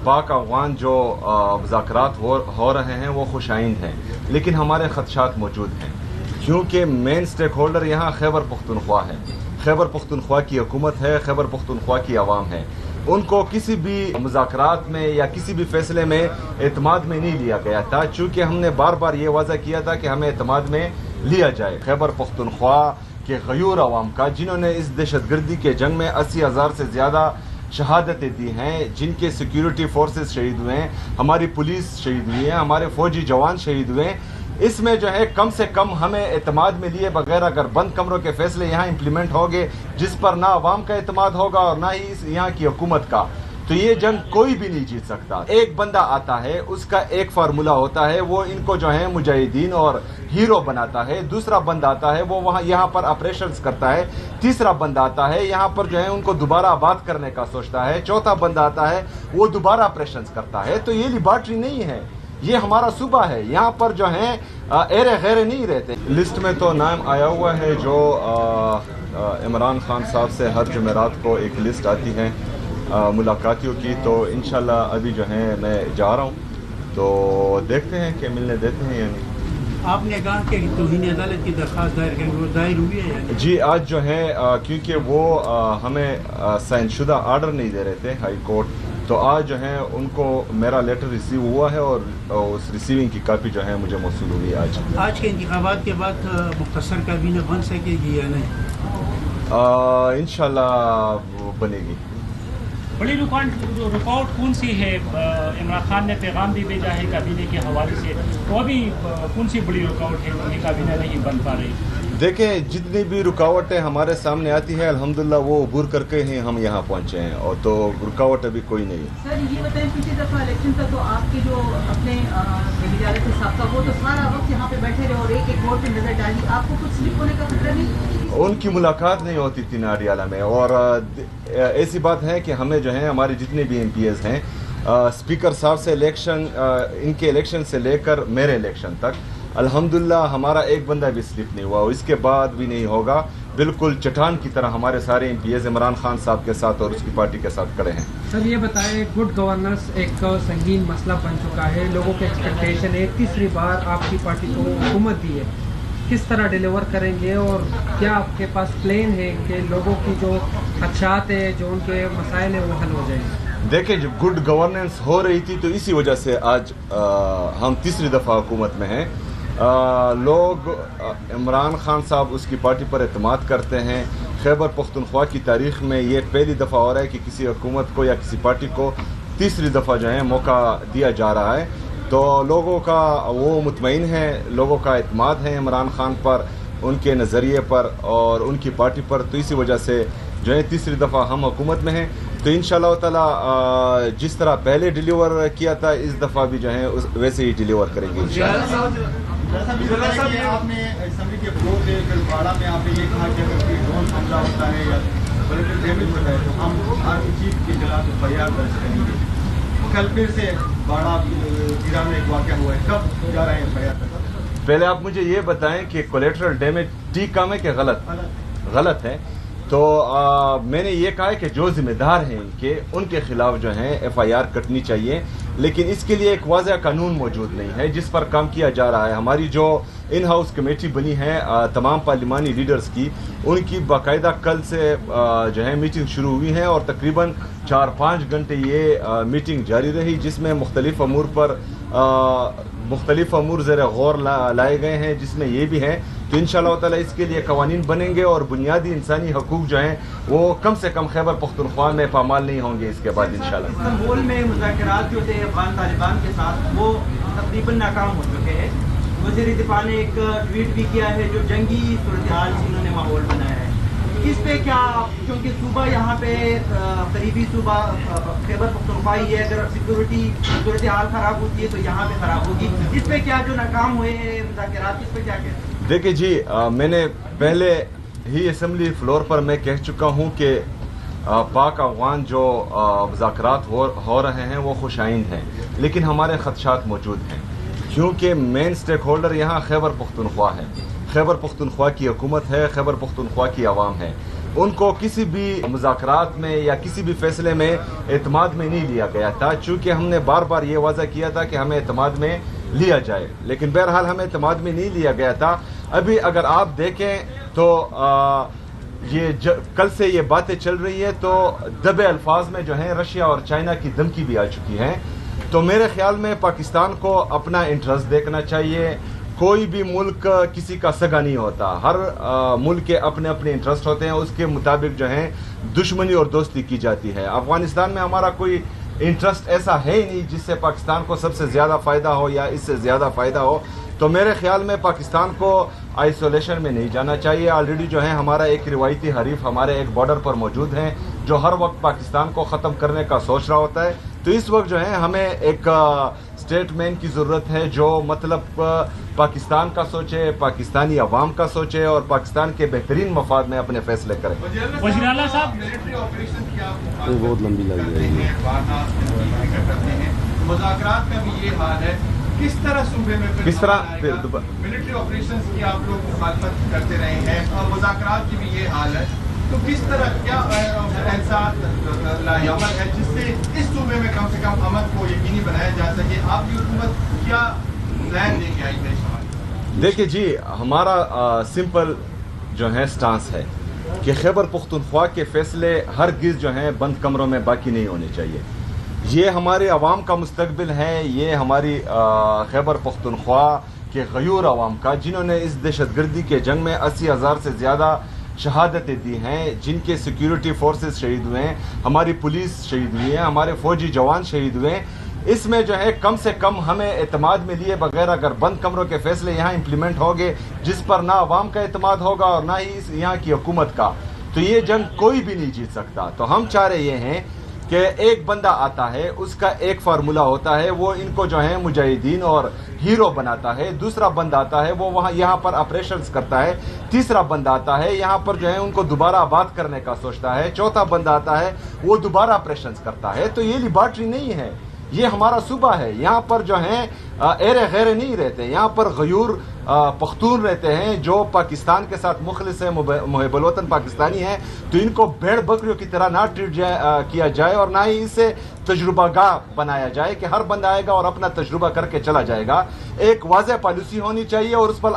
पाक अफगान जो मुज़ाकरात हो रहे हैं वो खुशाइंद हैं, लेकिन हमारे ख़दशात मौजूद हैं क्योंकि मेन स्टेक होल्डर यहाँ खैबर पख्तूनख्वा है। खैबर पख्तूनख्वा की हुकूमत है, खैबर पख्तूनख्वा की आवाम है। उनको किसी भी मुज़ाकरात में या किसी भी फैसले में एतमाद में नहीं लिया गया था, चूँकि हमने बार बार ये वाज़ा किया था कि हमें एतमाद में लिया जाए। खैबर पख्तूनख्वा के गयूर आवाम का, जिन्होंने इस दहशतगर्दी के जंग में 80,000 से ज़्यादा शहादतें दी हैं, जिनके सिक्योरिटी फोर्सेस शहीद हुए हैं, हमारी पुलिस शहीद हुई है, हमारे फौजी जवान शहीद हुए हैं, इसमें जो है कम से कम हमें एतमाद में लिए बगैर अगर बंद कमरों के फैसले यहाँ इम्प्लीमेंट होंगे जिस पर ना अवाम का एतमाद होगा और ना ही यहाँ की हुकूमत का, तो ये जंग कोई भी नहीं जीत सकता। एक बंदा आता है, उसका एक फार्मूला होता है, वो इनको जो है मुजाहिदीन और हीरो बनाता है। दूसरा बंदा आता है, वो वहाँ यहाँ पर ऑपरेशंस करता है। तीसरा बंदा आता है, यहाँ पर जो है उनको दोबारा आबाद करने का सोचता है। चौथा बंदा आता है, वो दोबारा ऑपरेशंस करता है। तो ये लिबर्टी नहीं है, ये हमारा सूबा है। यहाँ पर जो है एरे गैरे नहीं रहते। लिस्ट में तो नाम आया हुआ है जो इमरान खान साहब से हर जुमेरात को एक लिस्ट आती है मुलाकातियों की, तो इंशाल्लाह अभी जो है मैं जा रहा हूँ, तो देखते हैं कि मिलने देते हैं या नहीं। आपने कहा कि तौहीन अदालत की दरख्वास्त दायर करेंगे, वो दायर हुई है या नहीं? जी, आज जो है क्योंकि वो हमें साइनशुदा आर्डर नहीं दे रहे थे हाई कोर्ट, तो आज जो है उनको मेरा लेटर रिसीव हुआ है और उस रिसीविंग की कापी जो है मुझे मौसूल हुई आज। आज के इंतखाबात के बाद मुख्तसर काबीना बन सकेगी या नहीं? इंशाल्लाह बनेगी। बड़ी रुकावट कौन सी है? इमरान खान ने पैगाम भी भेजा है काबीने के हवाले से, तो अभी कौन सी बड़ी रुकावट है कि काबीना नहीं बन पा रही? देखें, जितनी भी रुकावटें हमारे सामने आती हैं अल्हम्दुलिल्लाह वो अबूर करके ही हम यहाँ पहुँचे हैं, और तो रुकावट अभी कोई नहीं है। सर ये बताएं, पिछली दफ़ा इलेक्शन था तो आपके जो अपने वज़ीर-ए-आज़म साहब का वो तो सारा वक्त यहाँ पे बैठे रहे और एक वोट पे नजर डाली, आपको कुछ स्लिप होने का खतरा नहीं? उनकी मुलाकात नहीं होती थी नाडियाला में, और ऐसी बात है कि हमें जो है हमारे जितने भी MPs हैं, स्पीकर साहब से इलेक्शन, इनके इलेक्शन से लेकर मेरे इलेक्शन तक अल्हम्दुलिल्लाह हमारा एक बंदा भी स्लिप नहीं हुआ, इसके बाद भी नहीं होगा। बिल्कुल चट्टान की तरह हमारे सारे MPs इमरान खान साहब के साथ और उसकी पार्टी के साथ खड़े हैं। सर ये बताएं, गुड गवर्नेंस एक संगीन मसला बन चुका है, लोगों के एक्सपेक्टेशन है, तीसरी बार आपकी पार्टी को हुकूमत दी है, किस तरह डिलीवर करेंगे और क्या आपके पास प्लान है कि लोगों की जो खदशात है, जो उनके मसाइल है वो हल हो जाएंगे? देखिए, जब गुड गवर्नेंस हो रही थी तो इसी वजह से आज हम तीसरी दफ़ा हुकूमत में हैं। लोग इमरान खान साहब उसकी पार्टी पर एतमाद करते हैं। खैबर पख्तूनख्वा की तारीख़ में ये पहली दफ़ा हो रहा है कि किसी हुकूमत को या किसी पार्टी को तीसरी दफ़ा जो है मौका दिया जा रहा है, तो लोगों का वो मुतमईन है, लोगों का एतमाद है इमरान खान पर, उनके नज़रिए पर और उनकी पार्टी पर, तो इसी वजह से जो है तीसरी दफ़ा हम हुकूमत में हैं। तो इंशाअल्लाह ताला जिस तरह पहले डिलीवर किया था इस दफ़ा भी जो है वैसे ही डिलीवर करेंगे इंशाअल्लाह। आपने असेंबली के फ्लोर पे फिर बाड़ा में आपने ये कहा कि अगर कोई ड्रोन हमला होता है या कोई डैमेज होता है तो हम आर्मी चीफ के खिलाफ FIR दर्ज करेंगे। कल फिर से बाड़ा जिला में एक वाक़या हुआ है, कब जा रहे हैं FIR दर्ज? पहले आप मुझे ये बताएं कि कोलेटरल डैमेज ठीक काम है कि गलत है? तो मैंने ये कहा है कि जो जिम्मेदार हैं इनके, उनके खिलाफ जो है FIR कटनी चाहिए, लेकिन इसके लिए एक वाज़ह कानून मौजूद नहीं है जिस पर काम किया जा रहा है। हमारी जो इन हाउस कमेटी बनी है तमाम पार्लिमानी लीडर्स की, उनकी बाकायदा कल से जो है मीटिंग शुरू हुई है और तकरीबन 4-5 घंटे ये मीटिंग जारी रही, जिसमें मुख्तलिफ अमूर पर मुख्तलिफ अमूर ज़रा गौर लाए गए हैं, जिसमें ये भी है। तो इंशाअल्लाह ताला इसके लिए कवानीन बनेंगे और बुनियादी इंसानी हकूक़ जो हैं वो कम से कम खैबर पख्तूनख्वा में पामाल नहीं होंगे इसके बाद इंशाअल्लाह। इस्तांबुल में मुज़ाकरात जो थे अफगान तालिबान के साथ वो तकरीबन नाकाम हो चुके हैं। वज़ीर दिफा ने एक ट्वीट भी किया है जो जंगी सूरत हाल से उन्होंने माहौल बनाया है। इस पे क्या, क्योंकि सूबा यहाँ पे करीबी सूबा खैबर पख्तूनख्वा ही है, अगर सिक्योरिटी सूरत हाल ख़राब होती है तो यहाँ पे ख़राब होगी, इस पे क्या जो नाकाम हुए हैं मुज़ाकरात, इस पे क्या कहते हैं? देखिए जी, मैंने पहले ही असम्बली फ्लोर पर मैं कह चुका हूँ कि पाक अफगान जो मुज़ाकरात हो रहे हैं वो खुशाइंद हैं, लेकिन हमारे ख़दशात मौजूद हैं क्योंकि मेन स्टेक होल्डर यहाँ खैबर पख्तूनख्वा है। खैबर पख्तूनख्वा की हुकूमत है, खैबर पख्तूनख्वा की आवाम है। ان کو کسی بھی مذاکرات میں یا کسی بھی فیصلے میں اعتماد میں نہیں لیا گیا تھا، چونکہ ہم نے بار بار یہ واضح کیا تھا کہ ہمیں اعتماد میں لیا جائے، لیکن بہرحال ہمیں اعتماد میں نہیں لیا گیا تھا۔ ابھی اگر آپ دیکھیں تو کل سے یہ باتیں چل رہی ہے تو دبے الفاظ میں جو ہیں رشیا اور چائنا کی دھمکی بھی آ چکی ہیں۔ تو میرے خیال میں پاکستان کو اپنا انٹرسٹ دیکھنا چاہیے۔ کوئی بھی ملک کسی کا سگا نہیں ہوتا، ہر ملک کے اپنے اپنے انٹرسٹ ہوتے ہیں، اس کے مطابق جو ہیں دشمنی اور دوستی کی جاتی ہے۔ افغانستان میں ہمارا کوئی انٹرسٹ ایسا ہے ہی نہیں جس سے پاکستان کو سب سے زیادہ فائدہ ہو یا اس سے زیادہ فائدہ ہو، تو میرے خیال میں پاکستان کو آئسولیشن میں نہیں جانا چاہیے۔ آلریڈی جو ہے ہمارا ایک روایتی حریف ہمارے ایک بارڈر پر موجود ہیں جو ہر وقت پاکستان کو ختم کرنے کا سوچ رہا ہوتا ہے، تو اس وقت جو ہے ہمیں ایک اسٹیٹ مین کی ضرورت ہے جو مطلب پاکستان کا سوچے، پاکستانی عوام کا سوچے اور پاکستان کے بہترین مفاد میں اپنے فیصلے کرے۔ وزیر اعلیٰ صاحب، ملٹری آپریشن کی آپ بہت لمبی لگ رہی ہے، مذاکرات کا بھی یہ حال ہے، کس طرح صوبے میں کس طرح ملٹری آپریشنز کی آپ لوگ مخالفت کرتے رہے ہیں اور مذاکرات کی بھی یہ حال ہے، تو کس طرح کیا احساس لاعمل ہے جس سے اس صوبے میں کم سے کم امن کو یقینی بنایا جا سکے؟ آپ کی حکومت کیا پلان لے کے آئی ہے؟ دیکھیں جی، ہمارا سمپل جو ہے سٹانس ہے کہ خیبر پختونخوا کے فیصلے ہرگز جو ہیں بند کمروں میں باقی نہیں ہونے چاہیے۔ یہ ہمارے عوام کا مستقبل ہے، یہ ہماری خیبر پختونخوا کے غیور عوام کا، جنہوں نے اس دہشت گردی کے جنگ میں 80,000 سے زیادہ شہادتیں دی ہیں، جن کے سیکیورٹی فورسز شہید ہوئے ہیں، ہماری پولیس شہید ہوئی ہے، ہمارے فوجی جوان شہید ہوئے ہیں۔ اس میں جو ہے کم سے کم ہمیں اعتماد میں لیے بغیر اگر بند کمروں کے فیصلے یہاں امپلیمنٹ ہوں گے جس پر نہ عوام کا اعتماد ہوگا اور نہ ہی یہاں کی حکومت کا، تو یہ جنگ کوئی بھی نہیں جیت سکتا۔ تو ہم چاہ رہے یہ ہیں کہ ایک بندہ آتا ہے، اس کا ایک فارمولہ ہوتا ہے، وہ ان کو جو ہے مجاہدین اور ہیرو بناتا ہے، دوسرا بندہ آتا ہے وہ یہاں پر آپریشنز کرتا ہے، تیسرا بندہ آتا ہے یہاں پر جو ہے ان کو دوبارہ آباد کرنے کا سوچتا ہے، چوتھا بندہ آتا ہے وہ دوبارہ آپریشنز کرتا ہے۔ تو یہ لیبارٹری نہیں ہے، یہ ہمارا صوبہ ہے، یہاں پر جو ہیں ایرے غیرے نہیں رہتے، یہاں پر غیور پختون رہتے ہیں جو پاکستان کے ساتھ مخلص ہیں، محب الوطن پاکستانی ہیں، تو ان کو بھیڑ بکریوں کی طرح نہ ٹریٹ کیا جائے اور نہ ہی اسے تجربہ گاہ بنایا جائے کہ ہر بندہ آئے گا اور اپنا تجربہ کر کے چلا جائے گا۔ ایک واضح پالیسی ہونی چاہیے اور اس پر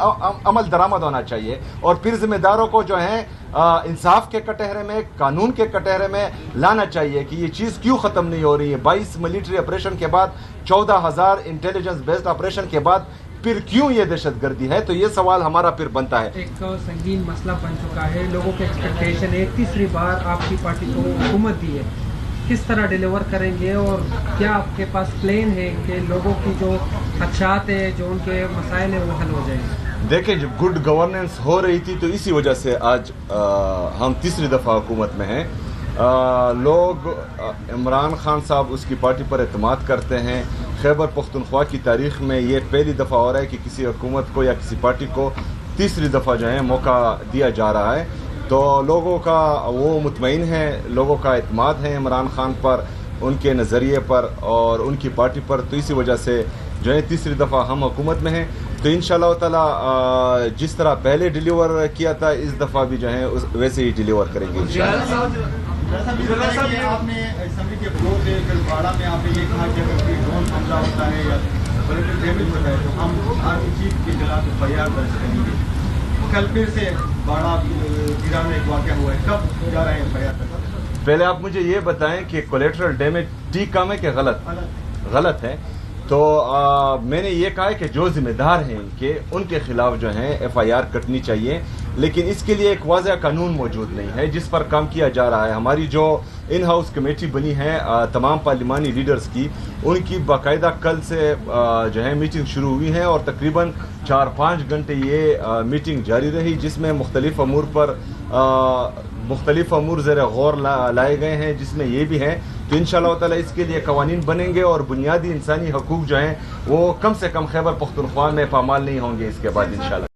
عمل درآمد ہونا چاہیے، اور پھر ذمہ داروں کو جو ہیں انصاف کے کٹہرے میں، قانون کے کٹہرے میں لانا چاہیے کہ یہ چیز کیوں ختم نہیں ہو رہی ہے۔ 22 ملٹری آپریشن کے بعد، 14,000 انٹیلیجنس بیسڈ آپریشن کے بعد پھر کیوں یہ دہشت گردی ہے؟ تو یہ سوال ہمارا پھر بنتا ہے۔ ایک سنگین مسئلہ بن چکا ہے، لوگوں کے ایکسپیکٹیشن ہے، تیسری بار آپ کی پارٹی کو حکومت دی ہے، کس طرح ڈیلیور کریں گے اور کیا آپ کے پاس پلان ہے کہ لوگوں کی جو خدشات ہیں، جو ان کے مسائل ہیں وہ حل ہو جائیں؟ دیکھیں، جب گڈ گورننس ہو رہی تھی تو اسی وجہ سے آج ہم تیسری دفعہ حکومت میں ہیں۔ لوگ عمران خان صاحب اس کی پارٹی پر اعتماد کرتے ہیں۔ خیبر پختونخوا کی تاریخ میں یہ پہلی دفعہ ہو رہا ہے کہ کسی حکومت کو یا کسی پارٹی کو تیسری دفعہ جو ہے موقع دیا جا رہا ہے، تو لوگوں کا وہ مطمئن ہیں، لوگوں کا اعتماد ہے عمران خان پر، ان کے نظریے پر اور ان کی پارٹی پر، تو اسی وجہ سے جو ہے تیسری دفعہ ہم حکومت میں ہیں۔ تو انشاءاللہ تعالی جس طرح پہلے ڈیلیور کیا تھا اس دفعہ بھی جو ہے ویسے ہی ڈیلیور کریں گے انشاءاللہ۔ آپ نے اسمبلی کے فلور سے پھر باڑہ میں آپ نے یہ کہا کہ اگر کوئی ڈرون حملہ ہوتا ہے یا بڑے ڈیمیج ہوتا ہے تو ہم آرمی چیف کے خلاف FIR درج کریں گے۔ کل پھر سے باڑہ ضلع میں ایک واقعہ ہوا ہے، کب جا رہے ہیں FIR درج؟ پہلے آپ مجھے یہ بتائیں کہ کولیٹرل ڈیمیج ٹھیک کام ہے کہ غلط ہے؟ تو میں نے یہ کہا ہے کہ جو ذمہ دار ہیں ان کے خلاف جو ہیں FIR کٹنی چاہیے، لیکن اس کے لیے ایک واضح قانون موجود نہیں ہے جس پر کام کیا جا رہا ہے۔ ہماری جو ان ہاؤس کمیٹی بنی ہے تمام پارلیمانی لیڈرز کی، ان کی باقاعدہ کل سے جو ہے میٹنگ شروع ہوئی ہے اور تقریباً 4-5 گھنٹے یہ میٹنگ جاری رہی، جس میں مختلف امور پر مختلف امور زیر غور لائے گئے ہیں، جس میں یہ بھی ہے۔ تو انشاءاللہ تعالی اس کے لیے قوانین بنیں گے اور بنیادی انسانی حقوق جو ہیں وہ کم سے کم خیبر پختونخوا میں پامال نہیں ہوں گے اس کے بعد انشاءاللہ۔